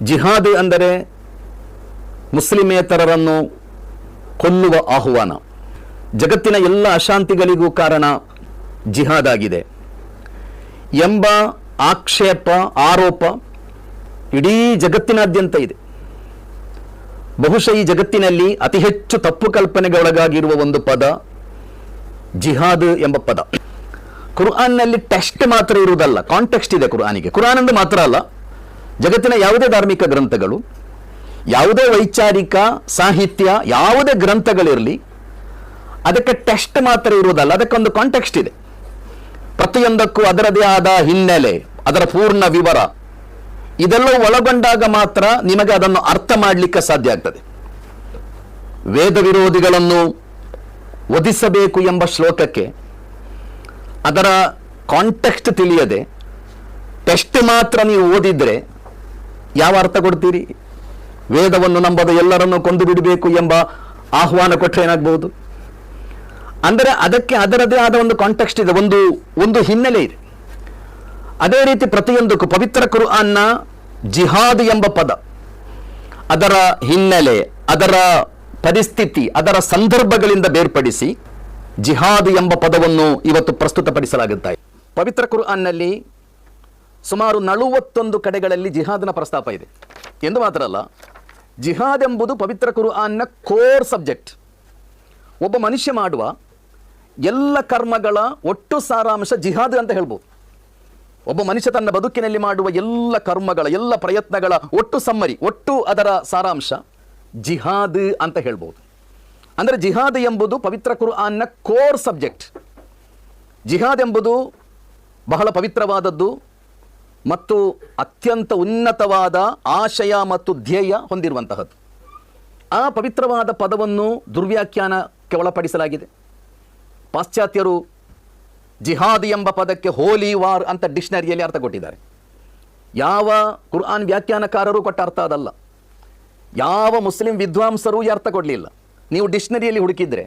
ಜಿಹಾದ್ ಅಂದರೆ ಮುಸ್ಲಿಮೇತರರನ್ನು ಕೊಲ್ಲುವ ಆಹ್ವಾನ. ಜಗತ್ತಿನ ಎಲ್ಲ ಅಶಾಂತಿಗಳಿಗೂ ಕಾರಣ ಜಿಹಾದ್ ಆಗಿದೆ ಎಂಬ ಆಕ್ಷೇಪ, ಆರೋಪ ಇಡೀ ಜಗತ್ತಿನಾದ್ಯಂತ ಇದೆ. ಬಹುಶಃ ಈ ಜಗತ್ತಿನಲ್ಲಿ ಅತಿ ಹೆಚ್ಚು ತಪ್ಪು ಕಲ್ಪನೆಗೊಳಗಾಗಿರುವ ಒಂದು ಪದ ಜಿಹಾದ್ ಎಂಬ ಪದ. ಕುರ್ಆನ್ನಲ್ಲಿ ಟೆಕ್ಸ್ಟ್ ಮಾತ್ರ ಇರುವುದಲ್ಲ, ಕಾಂಟೆಕ್ಸ್ಟ್ ಇದೆ ಕುರ್ಆನಿಗೆ. ಕುರ್ಆನ್ ಎಂದು ಮಾತ್ರ ಅಲ್ಲ, ಜಗತ್ತಿನ ಯಾವುದೇ ಧಾರ್ಮಿಕ ಗ್ರಂಥಗಳು, ಯಾವುದೇ ವೈಚಾರಿಕ ಸಾಹಿತ್ಯ, ಯಾವುದೇ ಗ್ರಂಥಗಳಿರಲಿ, ಅದಕ್ಕೆ ಟೆಕ್ಸ್ಟ್ ಮಾತ್ರ ಇರುವುದಲ್ಲ, ಅದಕ್ಕೊಂದು ಕಾಂಟೆಕ್ಸ್ಟ್ ಇದೆ. ಪ್ರತಿಯೊಂದಕ್ಕೂ ಅದರದೇ ಆದ ಹಿನ್ನೆಲೆ, ಅದರ ಪೂರ್ಣ ವಿವರ, ಇದೆಲ್ಲ ಒಳಗೊಂಡಾಗ ಮಾತ್ರ ನಿಮಗೆ ಅದನ್ನು ಅರ್ಥ ಮಾಡಲಿಕ್ಕೆ ಸಾಧ್ಯ ಆಗ್ತದೆ. ವೇದ ವಿರೋಧಿಗಳನ್ನು ವಧಿಸಬೇಕು ಎಂಬ ಶ್ಲೋಕಕ್ಕೆ ಅದರ ಕಾಂಟೆಕ್ಸ್ಟ್ ತಿಳಿಯದೆ ಟೆಕ್ಸ್ಟ್ ಮಾತ್ರ ನೀವು ಓದಿದ್ರೆ ಯಾವ ಅರ್ಥ ಕೊಡ್ತೀರಿ? ವೇದವನ್ನು ನಂಬದ ಎಲ್ಲರನ್ನು ಕೊಂದು ಬಿಡಬೇಕು ಎಂಬ ಆಹ್ವಾನ ಕೊಟ್ಟರೆ ಏನಾಗಬಹುದು? ಅಂದರೆ ಅದಕ್ಕೆ ಅದರದೇ ಆದ ಒಂದು ಕಾಂಟೆಕ್ಸ್ಟ್ ಇದೆ, ಒಂದು ಹಿನ್ನೆಲೆ ಇದೆ. ಅದೇ ರೀತಿ ಪ್ರತಿಯೊಂದಕ್ಕೂ ಪವಿತ್ರ ಕುರ್ಆನ್ನ ಜಿಹಾದ್ ಎಂಬ ಪದ, ಅದರ ಹಿನ್ನೆಲೆ, ಅದರ ಪರಿಸ್ಥಿತಿ, ಅದರ ಸಂದರ್ಭಗಳಿಂದ ಬೇರ್ಪಡಿಸಿ ಜಿಹಾದ್ ಎಂಬ ಪದವನ್ನು ಇವತ್ತು ಪ್ರಸ್ತುತಪಡಿಸಲಾಗುತ್ತದೆ. ಪವಿತ್ರ ಕುರ್ಆನ್ನಲ್ಲಿ ಸುಮಾರು 41 ಕಡೆಗಳಲ್ಲಿ ಜಿಹಾದ್ನ ಪ್ರಸ್ತಾಪ ಇದೆ ಎಂದು ಮಾತ್ರ ಅಲ್ಲ, ಜಿಹಾದ್ ಎಂಬುದು ಪವಿತ್ರ ಕುರ್ಆನ್ನ ಕೋರ್ ಸಬ್ಜೆಕ್ಟ್. ಒಬ್ಬ ಮನುಷ್ಯ ಮಾಡುವ ಎಲ್ಲ ಕರ್ಮಗಳ ಒಟ್ಟು ಸಾರಾಂಶ ಜಿಹಾದ್ ಅಂತ ಹೇಳ್ಬೋದು. ಒಬ್ಬ ಮನುಷ್ಯ ತನ್ನ ಬದುಕಿನಲ್ಲಿ ಮಾಡುವ ಎಲ್ಲ ಕರ್ಮಗಳ, ಎಲ್ಲ ಪ್ರಯತ್ನಗಳ ಒಟ್ಟು ಸಮ್ಮರಿ, ಒಟ್ಟು ಅದರ ಸಾರಾಂಶ ಜಿಹಾದ್ ಅಂತ ಹೇಳ್ಬೋದು. ಅಂದರೆ ಜಿಹಾದ್ ಎಂಬುದು ಪವಿತ್ರ ಕುರ್ಆನ್ನ ಕೋರ್ ಸಬ್ಜೆಕ್ಟ್. ಜಿಹಾದ್ ಎಂಬುದು ಬಹಳ ಪವಿತ್ರವಾದದ್ದು ಮತ್ತು ಅತ್ಯಂತ ಉನ್ನತವಾದ ಆಶಯ ಮತ್ತು ಧ್ಯೇಯ ಹೊಂದಿರುವಂತಹದ್ದು. ಆ ಪವಿತ್ರವಾದ ಪದವನ್ನು ದುರ್ವ್ಯಾಖ್ಯಾನಕ್ಕೆ ಒಳಪಡಿಸಲಾಗಿದೆ. ಪಾಶ್ಚಾತ್ಯರು ಜಿಹಾದ್ ಎಂಬ ಪದಕ್ಕೆ ಹೋಲಿ ವಾರ್ ಅಂತ ಡಿಕ್ಷನರಿಯಲ್ಲಿ ಅರ್ಥ ಕೊಟ್ಟಿದ್ದಾರೆ. ಯಾವ ಕುರ್ಆನ್ ವ್ಯಾಖ್ಯಾನಕಾರರು ಕೊಟ್ಟ ಅರ್ಥ ಅದಲ್ಲ, ಯಾವ ಮುಸ್ಲಿಂ ವಿದ್ವಾಂಸರು ಈ ಅರ್ಥ ಕೊಡಲಿಲ್ಲ. ನೀವು ಡಿಕ್ಷನರಿಯಲ್ಲಿ ಹುಡುಕಿದ್ರೆ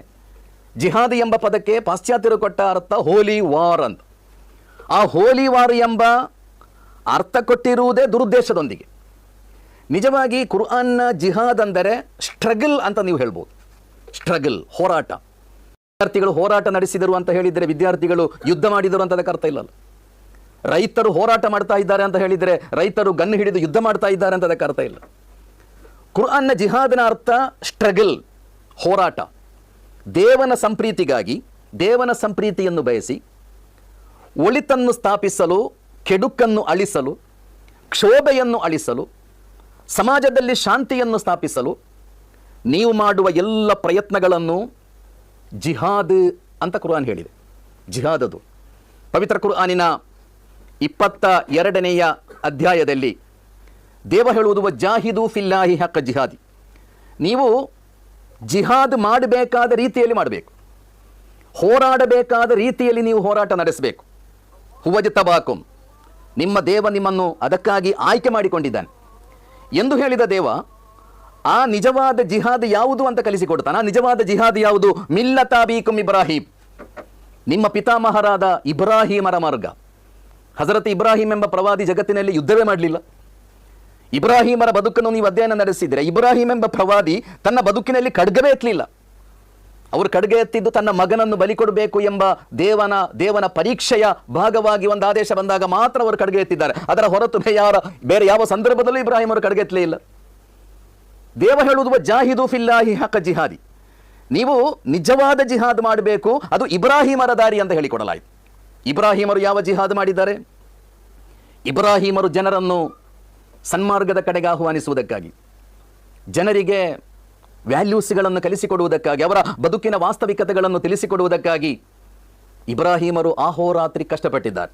ಜಿಹಾದ್ ಎಂಬ ಪದಕ್ಕೆ ಪಾಶ್ಚಾತ್ಯರು ಕೊಟ್ಟ ಅರ್ಥ ಹೋಲಿ ವಾರ್ ಅಂತ. ಆ ಹೋಲಿ ವಾರ್ ಎಂಬ ಅರ್ಥ ಕೊಟ್ಟಿರುವುದೇ ದುರುದ್ದೇಶದೊಂದಿಗೆ. ನಿಜವಾಗಿ ಕುರ್ಆನ್ನ ಜಿಹಾದ್ ಅಂದರೆ ಸ್ಟ್ರಗಲ್ ಅಂತ ನೀವು ಹೇಳ್ಬೋದು. ಸ್ಟ್ರಗಲ್, ಹೋರಾಟ. ವಿದ್ಯಾರ್ಥಿಗಳು ಹೋರಾಟ ನಡೆಸಿದರು ಅಂತ ಹೇಳಿದರೆ ವಿದ್ಯಾರ್ಥಿಗಳು ಯುದ್ಧ ಮಾಡಿದರು ಅಂತ ಅದಕ್ಕೆ ಅರ್ಥ ಇಲ್ಲಲ್ಲ. ರೈತರು ಹೋರಾಟ ಮಾಡ್ತಾ ಇದ್ದಾರೆ ಅಂತ ಹೇಳಿದರೆ ರೈತರು ಗನ್ ಹಿಡಿದು ಯುದ್ಧ ಮಾಡ್ತಾ ಇದ್ದಾರೆ ಅಂತ ಅದಕ್ಕೆ ಅರ್ಥ ಇಲ್ಲ. ಕುರ್ಆನ್ನ ಜಿಹಾದ್ನ ಅರ್ಥ ಸ್ಟ್ರಗಲ್, ಹೋರಾಟ. ದೇವನ ಸಂಪ್ರೀತಿಗಾಗಿ, ದೇವನ ಸಂಪ್ರೀತಿಯನ್ನು ಬಯಸಿ ಒಳಿತನ್ನು ಸ್ಥಾಪಿಸಲು, ಕೆಡುಕನ್ನು ಅಳಿಸಲು, ಕ್ಷೋಭೆಯನ್ನು ಅಳಿಸಲು, ಸಮಾಜದಲ್ಲಿ ಶಾಂತಿಯನ್ನು ಸ್ಥಾಪಿಸಲು ನೀವು ಮಾಡುವ ಎಲ್ಲ ಪ್ರಯತ್ನಗಳನ್ನು ಜಿಹಾದ್ ಅಂತ ಕುರ್ಆನ್ ಹೇಳಿದೆ. ಜಿಹಾದ್ ಅದು ಪವಿತ್ರ ಕುರ್ಆನಿನ 22ನೆಯ ಅಧ್ಯಾಯದಲ್ಲಿ ದೇವ ಹೇಳುವುದು ವಜಾಹಿದು ಫಿಲ್ಲಾಹಿ ಹಕ್ಕ ಜಿಹಾದಿ. ನೀವು ಜಿಹಾದ್ ಮಾಡಬೇಕಾದ ರೀತಿಯಲ್ಲಿ ಮಾಡಬೇಕು, ಹೋರಾಡಬೇಕಾದ ರೀತಿಯಲ್ಲಿ ನೀವು ಹೋರಾಟ ನಡೆಸಬೇಕು. ಹುವಜ್ ತಬಾಕುಂ, ನಿಮ್ಮ ದೇವ ನಿಮ್ಮನ್ನು ಅದಕ್ಕಾಗಿ ಆಯ್ಕೆ ಮಾಡಿಕೊಂಡಿದ್ದಾನೆ ಎಂದು ಹೇಳಿದ ದೇವ ಆ ನಿಜವಾದ ಜಿಹಾದ್ ಯಾವುದು ಅಂತ ಕಲಿಸಿಕೊಡ್ತಾನೆ. ಆ ನಿಜವಾದ ಜಿಹಾದ್ ಯಾವುದು? ಮಿಲ್ಲತಾಬೀಕುಂ ಇಬ್ರಾಹಿಂ, ನಿಮ್ಮ ಪಿತಾಮಹರಾದ ಇಬ್ರಾಹಿಮರ ಮಾರ್ಗ. ಹಜರತ್ ಇಬ್ರಾಹಿಂ ಎಂಬ ಪ್ರವಾದಿ ಜಗತ್ತಿನಲ್ಲಿ ಯುದ್ಧವೇ ಮಾಡಲಿಲ್ಲ. ಇಬ್ರಾಹಿಮರ ಬದುಕನ್ನು ನೀವು ಅಧ್ಯಯನ ನಡೆಸಿದರೆ, ಇಬ್ರಾಹಿಂ ಎಂಬ ಪ್ರವಾದಿ ತನ್ನ ಬದುಕಿನಲ್ಲಿ ಖಡ್ಗವೇ ಎತ್ತಲಿಲ್ಲ. ಅವರು ಖಡ್ಗ ಎತ್ತಿದ್ದು ತನ್ನ ಮಗನನ್ನು ಬಲಿ ಕೊಡಬೇಕು ಎಂಬ ದೇವನ ಪರೀಕ್ಷೆಯ ಭಾಗವಾಗಿ ಒಂದು ಆದೇಶ ಬಂದಾಗ ಮಾತ್ರ ಅವರು ಖಡ್ಗ ಎತ್ತಿದ್ದಾರೆ. ಅದರ ಹೊರತು ಬೇರೆ ಯಾವ ಸಂದರ್ಭದಲ್ಲೂ ಇಬ್ರಾಹಿಂ ಅವರು ಖಡ್ಗ ಎತ್ತಲೇ ಇಲ್ಲ. ದೇವ ಹೇಳುವುದು ಜಾಹಿದು ಫಿಲ್ಲಾಹಿ ಹಕ್ಕ ಜಿಹಾದಿ, ನೀವು ನಿಜವಾದ ಜಿಹಾದ್ ಮಾಡಬೇಕು, ಅದು ಇಬ್ರಾಹಿಮರ ದಾರಿ ಅಂತ ಹೇಳಿಕೊಡಲಾಯಿತು. ಇಬ್ರಾಹಿಮರು ಯಾವ ಜಿಹಾದ್ ಮಾಡಿದ್ದಾರೆ? ಇಬ್ರಾಹಿಮರು ಜನರನ್ನು ಸನ್ಮಾರ್ಗದ ಕಡೆಗೆ ಆಹ್ವಾನಿಸುವುದಕ್ಕಾಗಿ, ಜನರಿಗೆ ವ್ಯಾಲ್ಯೂಸ್ಗಳನ್ನು ಕಲಿಸಿಕೊಡುವುದಕ್ಕಾಗಿ, ಅವರ ಬದುಕಿನ ವಾಸ್ತವಿಕತೆಗಳನ್ನು ತಿಳಿಸಿಕೊಡುವುದಕ್ಕಾಗಿ ಇಬ್ರಾಹಿಮರು ಆಹೋರಾತ್ರಿ ಕಷ್ಟಪಟ್ಟಿದ್ದಾರೆ.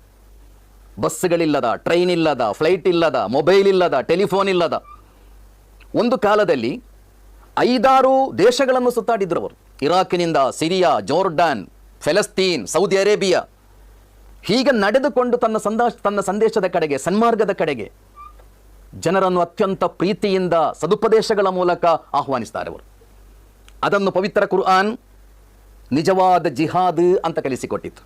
ಬಸ್ಗಳಿಲ್ಲದ, ಟ್ರೈನ್ ಇಲ್ಲದ, ಫ್ಲೈಟ್ ಇಲ್ಲದ, ಮೊಬೈಲ್ ಇಲ್ಲದ, ಟೆಲಿಫೋನ್ ಇಲ್ಲದ ಒಂದು ಕಾಲದಲ್ಲಿ 5-6 ದೇಶಗಳನ್ನು ಸುತ್ತಾಡಿದ್ರು ಅವರು. ಇರಾಕಿನಿಂದ ಸಿರಿಯಾ, ಜೋರ್ಡಾನ್, ಫೆಲಸ್ತೀನ್, ಸೌದಿ ಅರೇಬಿಯಾ, ಹೀಗೆ ನಡೆದುಕೊಂಡು ತನ್ನ ಸಂದೇಶದ ಕಡೆಗೆ, ಸನ್ಮಾರ್ಗದ ಕಡೆಗೆ ಜನರನ್ನು ಅತ್ಯಂತ ಪ್ರೀತಿಯಿಂದ ಸದುಪದೇಶಗಳ ಮೂಲಕ ಆಹ್ವಾನಿಸ್ತಾರೆ ಅವರು. ಅದನ್ನು ಪವಿತ್ರ ಕುರ್ಆನ್ ನಿಜವಾದ ಜಿಹಾದ್ ಅಂತ ಕಲಿಸಿಕೊಟ್ಟಿತ್ತು.